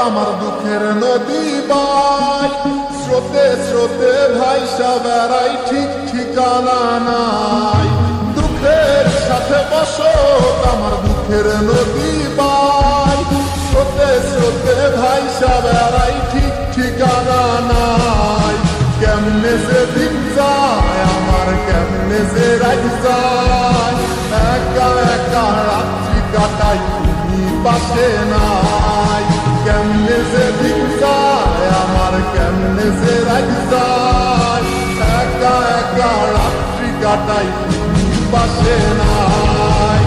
আমার দুঃখের নদী বাই, স্রোতে স্রোতে ভাইসা বেড়াই, ঠিক ঠিকানা নাই। দুঃখের সাথে বসত আমার দুঃখের নদী বাই, স্রোতে স্রোতে ভাইসা বেড়াই, ঠিক ঠিকানা নাই। কেমনে যে দিন যায় আমার, কেমনে যে রাত যায়, একা একা রাত্রি কাটাই, তুমি পাশে নাই। কেমনে যে দিন যায় আমার, কেমনে যে রাত যায়, একা একা রাত্রি কাটাই, তুমি পাশে নাই।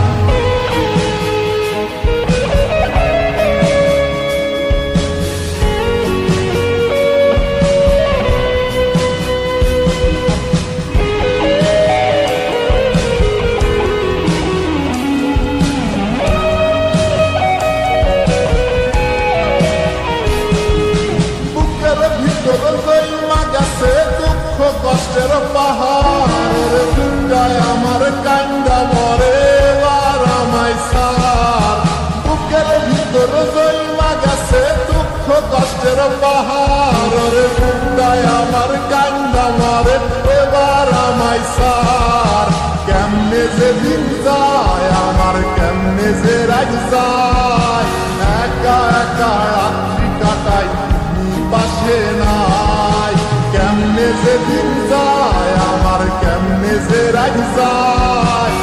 কষ্টের পাহাড় বুকটায় আমার কান্দা মরে আমায় সার। বুকের ভিতর জৈমা গেছে দুঃখ কষ্টের পাহাড়, বুকটায় আমার কান্দা মরে এবার আমায় সার। কেমনে যে দিন যায় আমার, কেমনে যে রাত যায়, একা একা রাত্রি কাটাই, তুমি পাশে নাই। কেমনে যে দিন যায় আমার, কেমনে যে রাত যায়,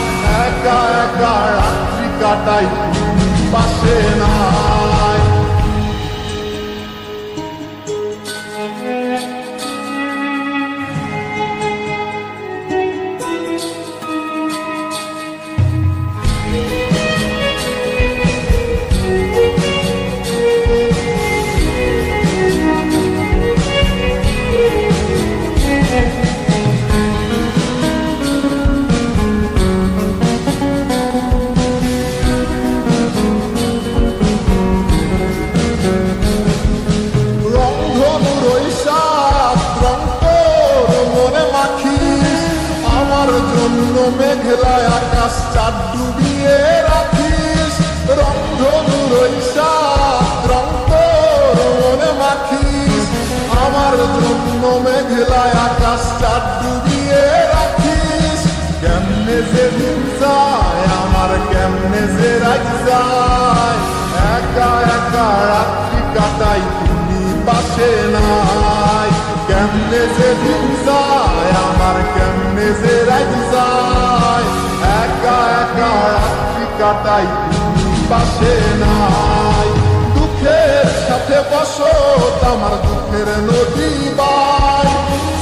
একা একা রাত্রি কাটাই, তুমি পাশে নাই। মেঘলায় আকাশ চাঁদ ডুবিয়ে রাখিস, রংধনুর ওই সাত রং তোর মনে মাখিস। আমার জন্য মেঘলায় আকাশ চাঁদ ডুবিয়ে রাখিস। কেমনে যে দিন যায় আমার, কেমনে যে রাত যায়, একা একা রাত্রি কাটাই, তুমি পাশে নাই। কেমনে যে দিন যায় আমার, কেমনে যে রাত যায়, একা একা রাত্রি কাটাই, তুমি পাশে নাই। দুঃখের সাথে বসত আমার দুঃখের নদী বাই,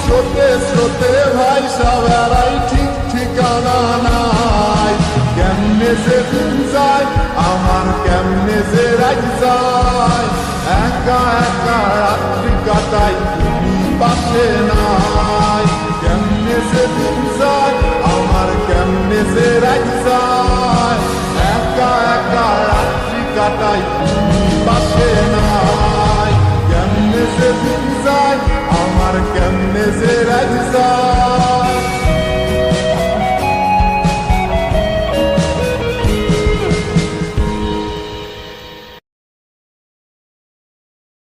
স্রোতে স্রোতে ভাইসা বেড়াই, ঠিক ঠিকানা নাই। কেমনে যে দিন যায় আমার, কেমনে যে রাত যায়, একা একা রাত্রি কাটাই, তুমি পাশে নাই। কেমনে যে দিন যায় আমার, কেমনে যে রাত যায়, একা একা রাত্রি কাটাই, তুমি পাশে নাই। কেমনে যে দিন যায় আমার, কেমনে যে রাত যায়।